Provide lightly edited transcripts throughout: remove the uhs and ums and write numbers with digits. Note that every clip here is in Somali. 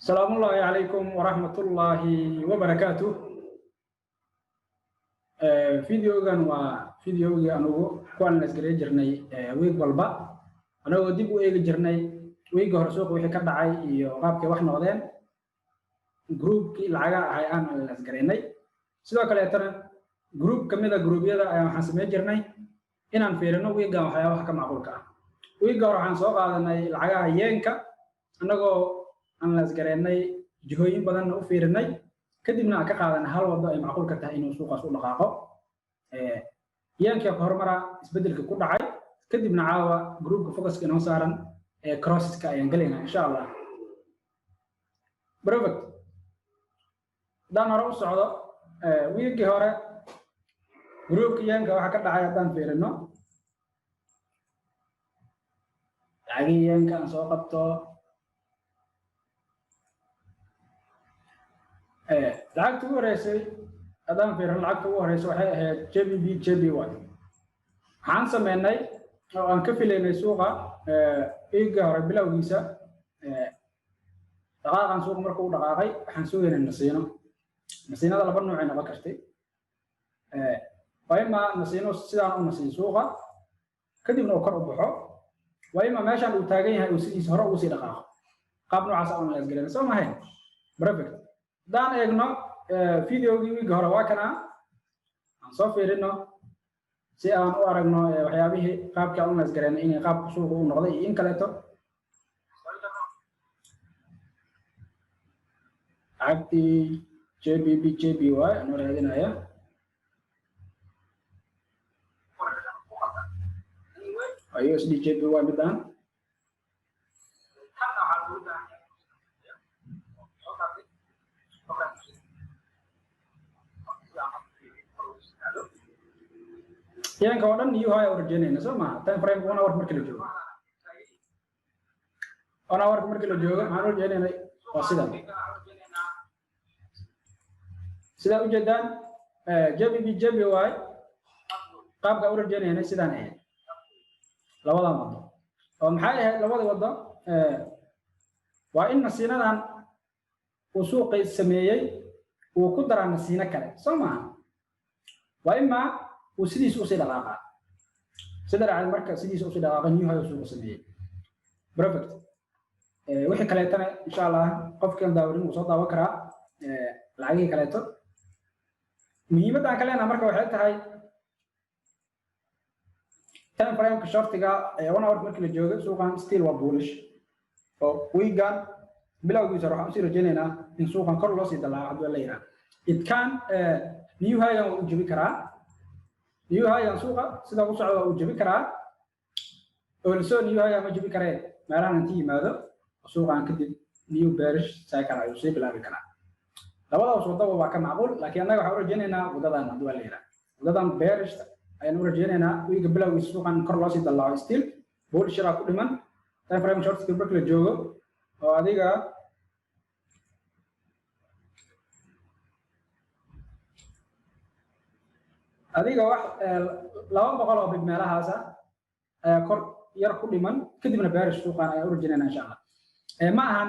السلام الله عليكم ورحمة الله وبركاته. فيديوغان وفيديوغي أنو كوان نسجري جرني ويق والبا أنا وديبو إيج جرني ويق هرسوق وحي كدعي يغابك وحنا غدين جروب كي العجاء هاي أنا نسجريني سواء كلا ترى جروب كميدا جروبيا ده أيام حسمي جرني إن أنفيرنا ويق وحيا وحكا معقول كا ويق هرحان سوق هذا العجاء ينكا أنا أنا لازجريني جهوين بدن وفيرني كدبنا كقاعدنا هل وضع معقول كتاه إنه سوق سوق لقاقه يانك كهرمرة استبدل كل عاي كدبنا عاوة جروب فوكس كنا صارن كروسس كأيان قلنا إن شاء الله برافو ده نروح السعودة ويجي هورا جروب يانك وحكت عاي دان فيرنو عاي يانك أنا سوقته lacagta ugu horeysay adaan fiirin lacagta ugu horeysay waxay ahayd JBY waxaan sameynay oo aan ka filaynay suuqa iiga hore bilowgiisa dhaqaaqan suuqa markuu dhaqaaqay waxaan sugaynay nasiinada laba nooc ay noqon kartay waa ima nasiino sidaan u nasiin suuqa kadibna uu kor u baxo waa ima meeshaan uu taagan yahay uu sidiisa hore ugu sii dhaqaaqo qaab noocaas aan la isgaleen soo mahayn perfect دان إغنو فيديو جيوي غورا واكنا عن صفيرينو سي أن أورغنو وحيابيه قاب كأون نسجرين إني قاب سوق ونقضي إن كلاتو عبدي JBY أنا رأينا يا أيوة سدي JBY بدان yang kawadan new high origin sama time frame 1 hour per kilo juga 1 hour per kilo juga harus jadi wasidan sida ujeedaan JBY qaabka origin inay sidaan ahayd labada wado oo maxay ahayd labada wado waa in nasiinadan uu suuqay sameeyay uu ku daraa nasiina kale sama waa ima وسيديس أصيل علاقة سيدر على المركز سيديس أصيل علاقة نيو هاي وسوق سمية برافكت وحي كليتنا إن شاء الله قف كان داورين وصوتا وكرا العقية كليتو مهمة عن كلينا مركز وحياتها هاي تاني فريم كشورتيغا وانا ورك مركز الجوغة سوقان ستيل وبولش ويغان بلا ويجي روح أمسير جنينا إن سوقان كرلوس يدلع عبد الله يرا إذ كان نيو هاي وجبي كرا نيو هاي سوقا سدا وصعوا وجبي كرا ولسو نيو هاي ما جبي كرا مالان انتي ماذا سوقا كدب نيو بيرش سايكرا يوسي بلا بكرا لبدا وسودا waa ka macquul laakiin anaga waxa urajeenayna wadadana duwaleera wadadan beerish ayaan urajeenayna wiiga bilowga suuqan kor loo sii dalaaco still bool shira ku dhiman time frame short skip la joogo oo adiga adiga wax 200 oo bid meelahaasa ayaa kor yar ku dhiman kadibna beerish suuqan ay urajeenayna insha Allah ma ahan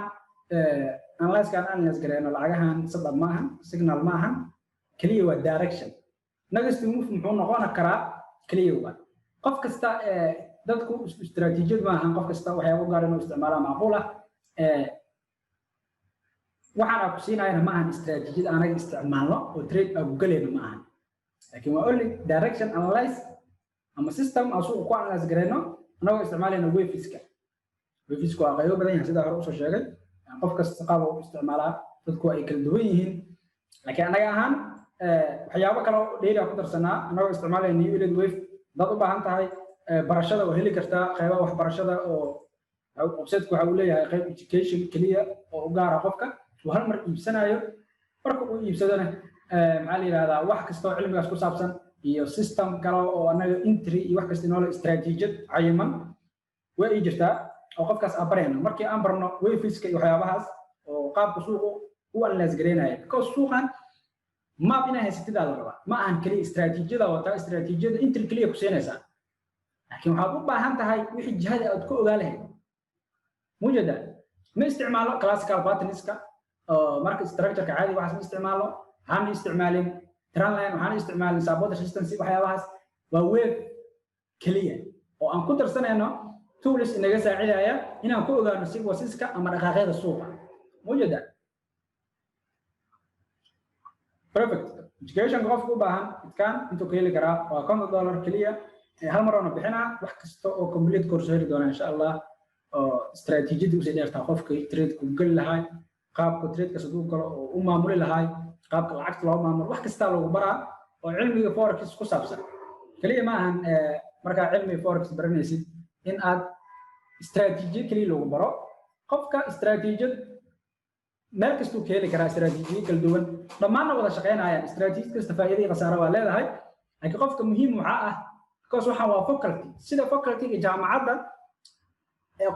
unless kan analyze gareeno lacagahan sabab ma ahan signal ma ahan kaliya waa direction next move muxuu noqon karaa kaliya waa qof kasta dadku istiraatiijiyad ma ahan qof kasta waxay u gaareen isticmaalaa macquul ah waxaan ku siinayna ma ahan istiraatiijiyad anaga isticmaalno oo trade agu galeena ma ahan لكن وأقول لك direction analyze أما system أسوق كون analyze جرينا أنا استعمالنا wave physical غيره بدين هسيدا هرقص الشغل يعني قف كاستقامة استعمالها تذكر أي كل دوينهن لكن أنا جاهن حيابا كانوا ديري أقدر سنة أنا استعمالنا نيو إلى wave ده طبعا أنت هاي برشة وهلي كرتا خيبا وح برشة أو أبسط كحولية خيب education كلية أو جارة قفك وهالمر يبسنا بركو يبسدنا معلي هذا واحد كستو علمي اسكو سابسن iyo system kale oo anaga entry iyo wax kasta inoo strategic cayiman way jirtaa oo qofkaas abarayna markii aan barno way fiiska iyo waxyaabahaas oo qaabka suuqu u analyze gareynaya because suuqan ma bina haysatida la raba ma aan kaliya strateejiyada wata strateejiyada entry kaliya ku seenaysa laakiin waxaad u baahan tahay wixii jihada aad ku ogaalahay mujada ما استعماله كلاسيكال باترنسكا ماركت ستراكشر عادي واحد استعماله هان استعمالين تران لاين وهان استعمالين سابوت ريزيستنس waxyaabahaas waa wave kaliya oo aan ku darsanayno tools inaga saacidaya inaan ku ogaano si wasiska ama dhaqaaqyada suuqa mujada perfect education qofku u baahan idkaan intuu ka heli karaa waa $50 kaliya hal mar oo bixinaa wax kasta oo complete course heli doona insha Allah oo istaraatiijiyadu si dheerta qofka trade ku gal lahay qaabka trade ka sidoo kale oo u maamuli lahay qaabka lacagta loo maamulo wax kasta lagu baraa oo cilmiga forex ku saabsan kaliya ma ahan marka cilmiga forex baranaysid in aad istaraatiijiyo kaliya lagu baro qofka istaraatiijiyad meel kasta uu ka heli karaa istaraatiijiyo kala duwan dhammaan wada shaqeynayaan istaraatiijiyad kasta faa'iido iyo khasaaro waa leedahay laakiin qofka muhiim waxa ah because waxa waa faculty sida faculty jaamacadda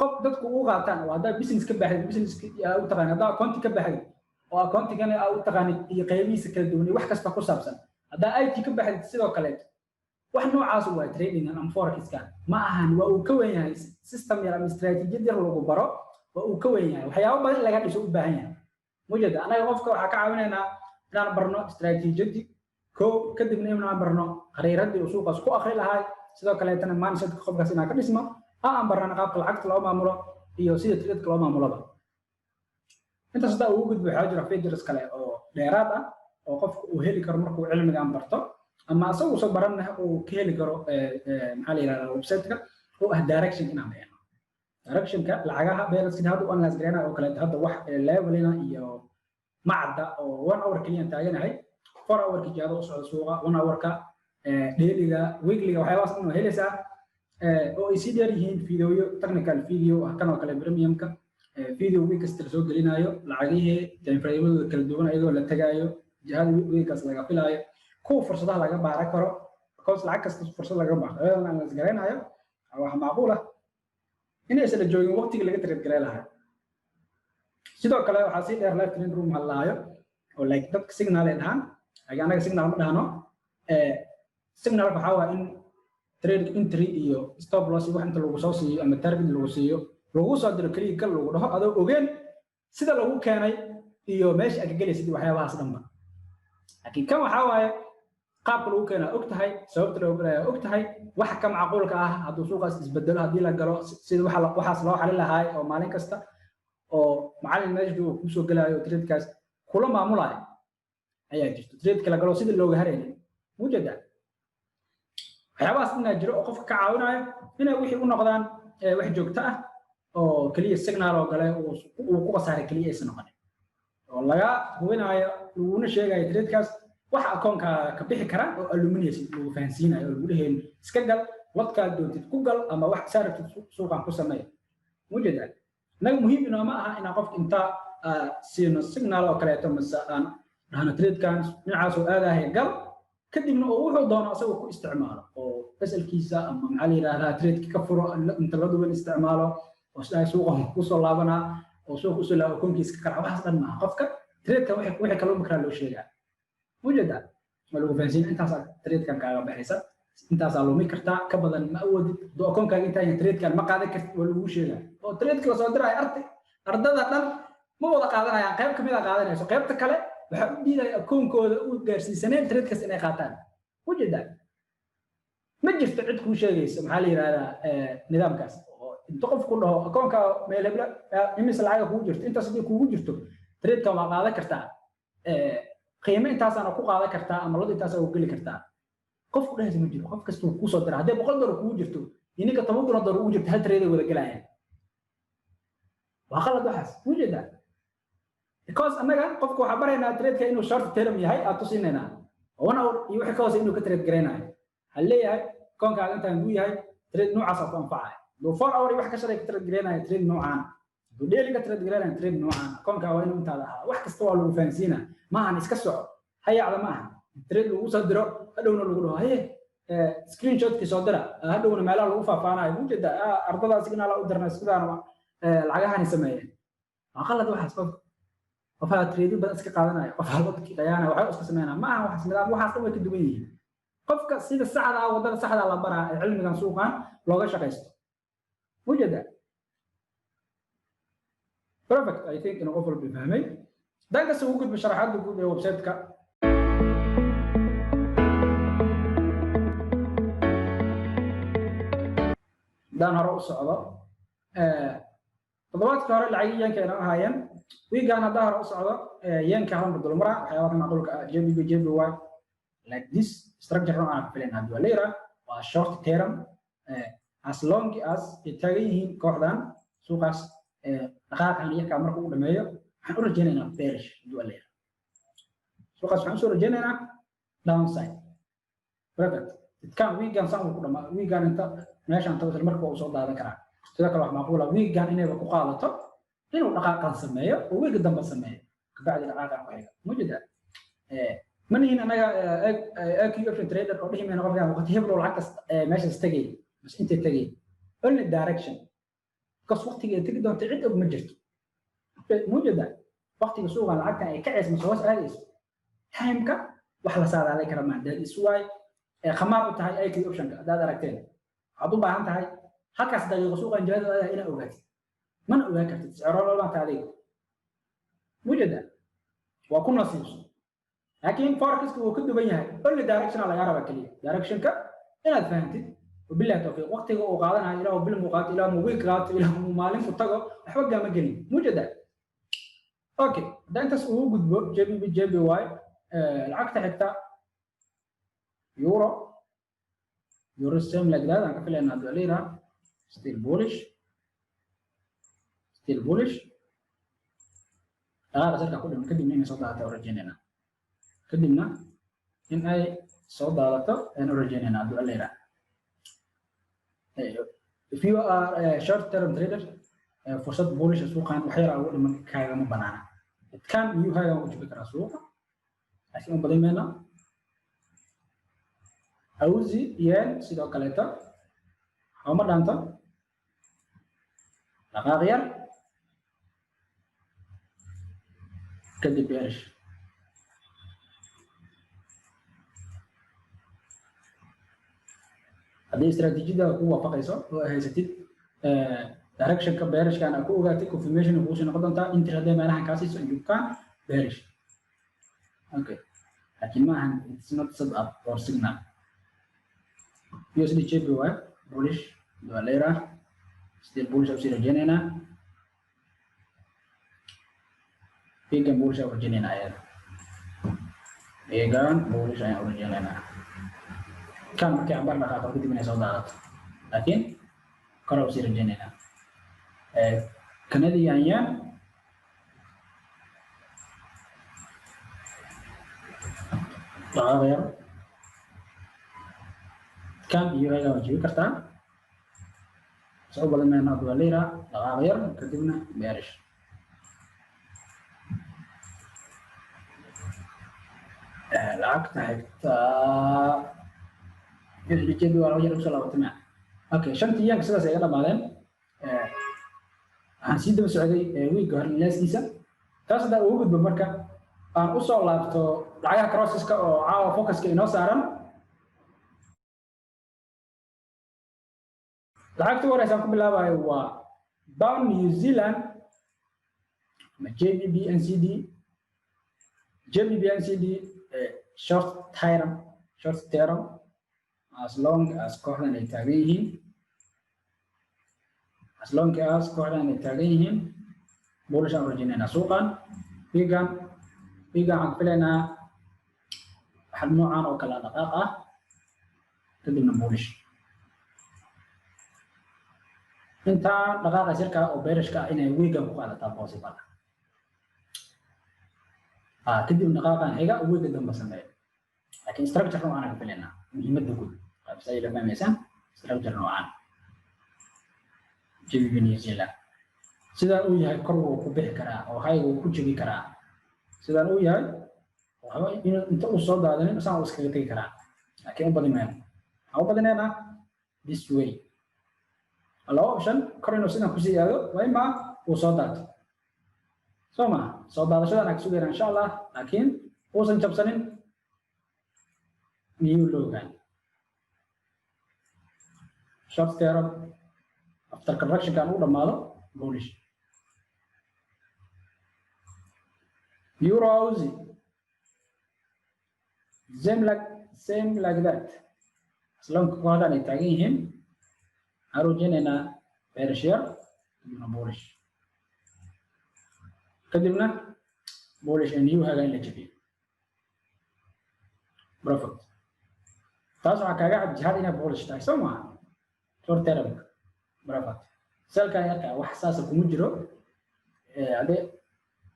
qof dadku u qaataan oo hada business ka baxay business u taqaan hada account ka baxay oo account kana u taqaan iyo qaybihiisa kala duwan wax kasta ku saabsan hada IT ka baxay sidoo kale wax noocaas waa trading and forex ka ma ahan waa uu ka weyn yahay system yar administrative yar lagu baro waa uu ka weyn yahay waxyaabo badan laga dhiso u baahan yahay mujada anaga qofka waxa ka caawinaynaa inaan barno strategy ko kadibna inaan barno khariiradii suuqaas ku akhri lahay sidoo kale tan mindset qofkaas inaan ka dhismo aan barana qaabka lacagta loo maamulo iyo sida trade loo maamulo inta sida uu gudbo waxa jira features kale oo dheeraad ah oo qofku uu heli karo markuu cilmigan barto ama asagu soo baranna uu ka heli karo maxaa la yiraahdaa website-ka oo ah direction inaan leeyahay direction-ka lacagaha beerska hadda oo analyze gareena oo kale hadda wax levelina iyo macda oo 1 hour kaliya taaganahay 4 hour ki jaado soo suuqa 1 hour ka daily-ga weekly-ga waxyaabahaas inuu helaysaa oo ay si dheer yihiin video technical video kan oo kale premium-ka video week kasta soo gelinayo lacagihii time frame-yada kala duwan ayadoo la tagaayo jihada week-kaas laga filaayo ku fursadaha laga baaran karo because lacag kasta fursad laga baaran karo aan la garanayo wax macquul ah inay isla joogin waqtiga laga trade garay lahaa sidoo kale waxa si dheer live training room halaayo oo like dadka signal ay dhahan anaga signal ma dhahno signal waxa waa in trade entry iyo stop loss wax inta lagu soo siiyo ama target lagu siiyo lagu soo diro kaliya kal lagu dhaho adoo ogeen sida lagu keenay iyo meesha aad galaysid waxyaabahaas dhanba laakiin kan waxa waaye qaabka lagu keenaa og tahay sababta loo galaya og tahay wax ka macquulka ah hadduu suuqaas isbedelo haddii la galo sida waxaas loo xalin lahaa oo maalin kasta oo macallin meesha uu ku soo galayo trade-kaas kula maamulay ayaa jirto trade-ka la galo sida looga hareeyay mujada waxyaabahaas inaa jiro oo qofka ka caawinayo inay wixii u noqdaan wax joogto ah oo kaliya signal oo gale uu ku qasaaray kaliya aysan noqonin oo laga hubinayo laguna sheegayo trade-kaas wax akoonka ka bixi kara oo aluminiyasi lagu fahansiinayo oo lagu leeyahay iska gal wadka dootid ku gal ama wax saartid suuqan ku sameey mujada naga muhiim inoo ma aha in qofka inta siino signal oo kale to masaan dhahna trade-kan dhinacaas oo aadahay gal kadibna oo wuxuu doono asagoo ku isticmaalo oo asalkiisa ama maxaa la yiraahdaa trade ka furo inta la duwan isticmaalo oo sida suuqa ku soo laabana oo suuqa soo laabo konkiis ka kala waxaas dhan ma qofka trade-ka wixii kala makra loo sheegaa mujada lagu fahansiin intaas trade-kan kaaga baxaysa intaas loo mi kartaa ka badan ma awoodid do akoonkaaga inta ay trade-kan ma qaadan kartid waa lagu sheegaa oo trade-ka la soo diray ardada dhan ma wada qaadanayaan qayb kamid ah qaadanayso qaybta kale waxa u diiday akoonkooda u gaarsiisaneen trade-kaas inay qaataan mujada ma jirto cid ku sheegaysa maxaa la yiraahdaa nidaamkaas oo inta qof ku dhaho akoonka meel hebla imis lacag ku jirto intaas hadii kugu jirto trade-ka waa qaadan kartaa qiimo intaas aan ku qaadan kartaa ama loo intaas oo gali kartaa qofku dhahay ma jiro qof kasta ku soo diraa hadii $100 kugu jirto ininka $10 ugu jirto hal trade wada galayaan waa qalad waxaas mujada because anaga qofku waxa bareynaa trade-ka inuu short term yahay aad tusinayna oo hour iyo wixii ka hoose inuu ka trade gareynayo hal leeyahay koonkaaga intaan uu yahay trade noocaas oo anfacay loo 4 hour wax ka sharay ka trade gareynayo trade noocaan duu daily ka trade gareynayo trade noocaan koonkaaga waa inuu intaada ahaa wax kasta waa lagu fahansiinaa ma ahan iska soco hayacda ma ahan trade lagu soo diro hadhowna lagu dhaho haye screenshot-ki soo dira hadhowna meelaha lagu faafaanayo mujada ardada signal u dirnaa sidaan lacagahan sameeyeen waa qalad waxaas qofka trade badan iska qaadanayo qof halkii qayaana waxa iska sameeyana ma aha wax nidaam waxaas way ka duwan yihiin qofka sida saxda ah wadada saxda la baraa cilmigan suuqan looga shaqeysto mujada perfect I think inuu qof walba fahmay danka soo gudbi sharaxaadda guud ee website-ka dan hore u socdo toddobaadkii hore lacag yanka inoo ahaayeen wiigaan hadda hore u socdo yanka hal mar dulmara waxyaabaha macquulka ah JBY like this structure aan filayn hadda waa leeyahay waa short term as long as ay taagan yihiin kooxdan suuqaas dhaqaaqan iyaga marka uu dhameeyo waxaan u rajaynaynaa bearish haduu leeyahay suuqaas waxaan soo rajaynaynaa downside perfect kan wiigaan saan ku dhamaa wiigaan inta meeshaan tawassul marka uu soo daadan karaa sidoo kale wax macquul ah wiigaan inay ku qaadato inuu dhaqaaqan sameeyo oo wiiga dambe sameeyo kabacdi dhaqaaqan ku xiga mujida manihin anaga AQ option trader oo dhixmeena qofka waqti hebel oo lacag meesha tagay bas inta tagay only direction kas waqtiga tagi doonto cid og ma jirto mujida waqtiga suuqa lacagta ay ka ceesmo soo aadayso time-ka wax la saadaalay kara maadad iswaay khamaar u tahay AQ option-ka hadaad aragteen waxaad u baahan tahay halkaas daqiiqo suuqa injilada ina ogaatid mana ogaan kartid siciro loo taadiga mujida waa ku nasiibso laakiin forecast uu ka duwan yahay only direction laga raba kaliya direction-ka inaad fahantid وبالله توفيق وقتي وقعدنا إلى بالمقات إلى مويكات إلى مالين فتقة أحوج ما جني موجودة أوكي ده أنت سووا جد جي بي واي العقد حتى يورو السهم لقدر أنا كفيل أن أدليرها ستيل بولش بس أرجع كلهم كدمنا إن صوت هذا أوريجيننا كدمنا إن أي صوت هذا إن أوريجيننا أدليرها if you are a short term trader فرصة بولش السوق عن وحيرة أول من كايا من بنانا كان يو هاي وجه بكرة السوق عشان بدي منا أوزي ين سيدا كلتا هم دانتا لا غير كدي بيرش هذه استراتيجية هو فقيسة هي ستيد direction كبيرش كان أكو وقتي confirmation وبوش نقدم تا أنت هذا ما لها كاسيس إنه كان بيرش أوكي لكن ما هن it's not set up or signal USD chip هو bullish دولارا still bullish أو سيرجينا هنا بيجان bullish أو رجينا هنا بيجان bullish أو رجينا هنا كان مركي عبارة عن خاطر كده من الصدارات لكن قرأوا سير الجنينة كندي يعني غير كان يوهيلا وجيو كرتان صعوبة لما ينادوا الليلة غير كتبنا بيرش العقد حتى اللي جابوا على وجه الرسول وتمام اوكي شنتي يانك سلاس ايغا دمادين aan sii daba socday week hore laaskiisa taas da ugu gudbo marka aan u soo laabto lacagaha crosseska oo caawa focuska inoo saaran lacagta waraysan ku bilaabayo waa pound New Zealand ma JBP NCD short term as long as kooxdan ay taagan yihiin bullish aan rajaynaynaa suuqan wiigan aan filaynaa hal noocan oo kala dhaqaaq ah kadibna bullish inta dhaqaaqa shirka oo beerishka inay wiigan ku qaadataa possible kadib dhaqaaqan xiga wiiga dambe sameeyo laakiin structure oo aan filaynaa muhiimadda guud qaybsay la fahmaysan structure noocan JBP New Zealand sida uu yahay kor uu ku bixi karaa oo hay uu ku jibi karaa sida uu yahay waxa inta uu soo daadanin saan uu iskaga tagi karaa laakiin u badinayna this way allow option kor inuu sidan ku siyaado waa ima uu soo daato soo daadashada aan sugeynaa insha Allah laakiin uusan jabsanin new logan short term after correction kan uu dhamaado bullish euro Aussie same like that as long as kooxda ay taagan yihiin arujinayna bearish yar iyo bullish kadibna bullish and you haga in la jabiyo profit taas waxa kaga cad jihad inay bullish tahay soo ma short term profit selka yarka wax saas kuma jiro ade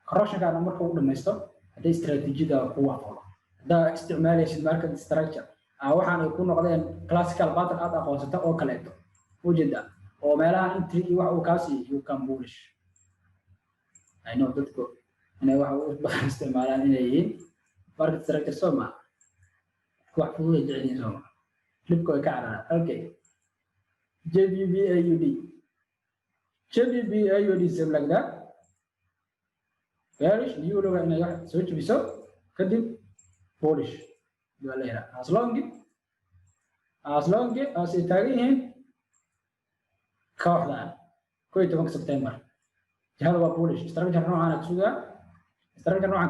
correction ka marka uu dhameysto ade strategy-da ku waafaqo da isticmaalaysid market structure waxaan ay ku noqdeen classical pattern aad aqoonsata oo kaleeto wajida oo meelaha entry wax uu kaasi you can bullish I know dadku inay wax u baahan isticmaalaan inay yihiin market structure soo ma wax fudud ay jeceliin soo ma flipko ay ka carara okay JBB AUD same like that bearish euro inay wax soo jibiso kadib bullish wala as long as ay taagan yihiin kooxdan 11 September jihada waa bullish structure noocan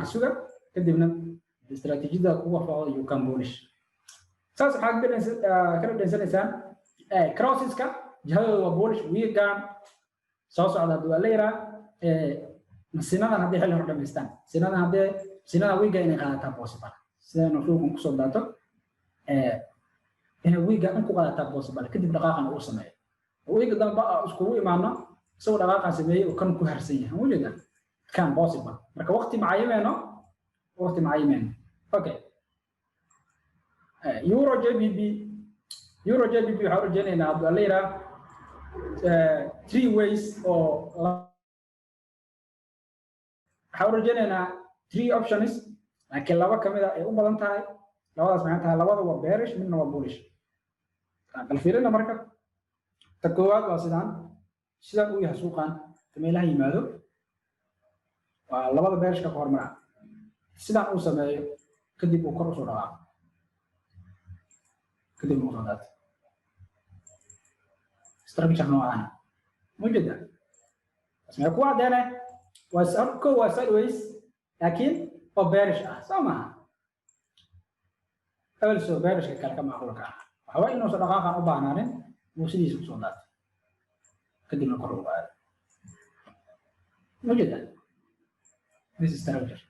ka suga kadibna strategy-da ku waafaqo you can bullish saas waxa kala dhaysanaysan crosses-ka jihada waa bullish weegan soo socda duwaleera sinada hadii xil hor dhameystaan sinada weega inay qaadataa possible sida suuqan ku soo daato in weega ku qaadataa possible kadib dhaqaaqan uu sameeyo weega damba isku imaano soo dhaqaaqan sameeyo oo kan ku harsan yahay wajida kan possible marka waqti macayimeno okay euro JBB waxa rajaynayna duwaleera 3 ways or how rajaynayna 3 options laakiin laba kamid ah ay u badan tahay labadaas maxay tahay labada waa bearish midna waa bullish kala fiirina marka ta koowaad waa sidaan uu yahay suuqan meelaha yimaado waa labada bearish ka hormara sidaan uu sameeyo kadib uu kor u soo dhawaaqo kadib uu soo dhaato structure noocan mujida asma ku adeena waa sideways laakiin oo bearish sama also bearish ka kala macquulka waxa inuu soo dhaqaaqan u baahnaanin uu sidiisa u soo dhaato kadibna kor u qaado mujida this is structure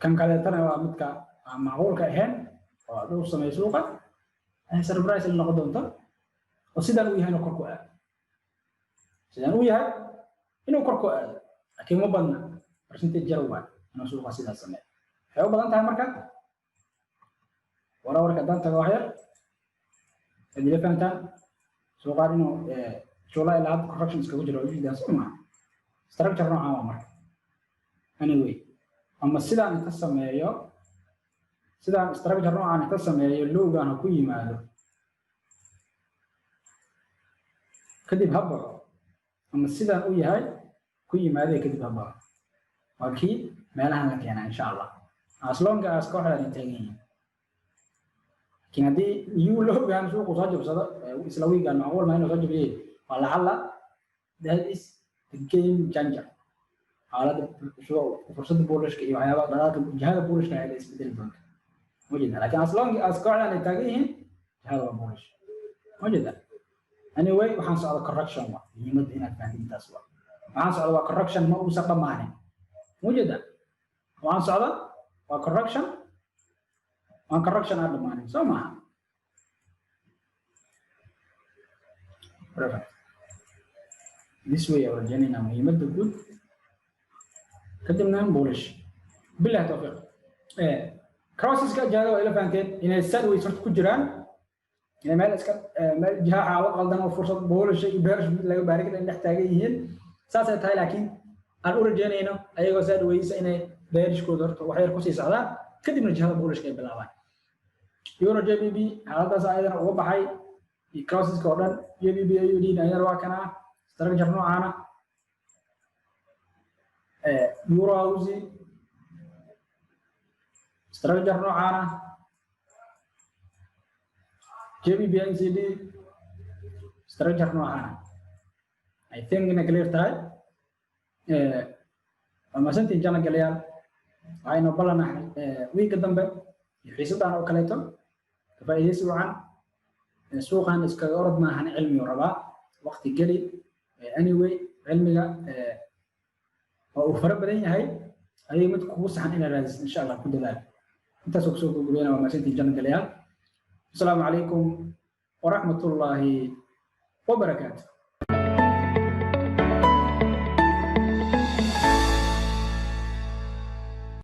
kan kale tan waa midka macquulka ahayn oo uu sameeyo suuqa ay surprise la noqon doonto oo sidaan uu yahay inuu kor ku aado laakiin ma badna percentage jar waa inuu suuqa sidaas sameeyo waxay u badan tahay marka wararka danta wax yar hadii la fahantaan suuqaan inuu July ilaa corrections ka jiro sidaas uma structure noocan waa marka anyway ama sidaan ka sameeyo structure noocan ka sameeyo loogan ku yimaado kadib habo ama sidaan u yahay ku yimaado kadib habo waki meelahan la keenaa insha Allah as long as kooxda ay taagan kinadi you loogan suuq soo jabsado isla weegan macquul ma inuu soo jabiyo wala halla that is the game changer xaalada fursad bullish iyo waxyaabo dhaqaaq jihada bullish ay isbedel doonto wajida laakiin as long as kooxda ay taagan yihiin jihada bullish wajida anyway waxaan socdo correction waa muhiimada inaad fahantiin taas waxaan socdo waa correction ma uu dhamaanay wajida waxaan socdo waa correction aan dhamaanay soo ma perfect this way our journey na muhiimada guud kadibna bullish bilaa tawfiiq crosses ka jaado ila fahanteen inay sideways ku jiraan inay meel jiha xaalad qaldan oo fursad bullish iyo bearish laga baariga in dhex taagan yihiin saas ay tahay laakiin aan u rajaynayno ayagoo sideways inay bearish kooda horto wax yar ku sii socdaan kadibna jihada bullish ay bilaabaan euro JBB xaaladaas ayadana uga baxay crosses ka dhan JBB AUD ayadana waa kana structure noocaana euro Aussie structure noocaana JBB NCD structure noocaana I think in a clear time وما سنتي جانا قليال وعينا بلنا ويك الدنبه يحيسدان أو كليتو فايديس وعن سوقا اسكورد ما هن علمي وربا وقت قلي anyway علمي oo fara badan yahay ay mid ku saxan in raadis insha Allah ku dadaal inta soo gudbiyana waa maasantii janna galiya assalamu alaykum wa rahmatullahi wa barakatuh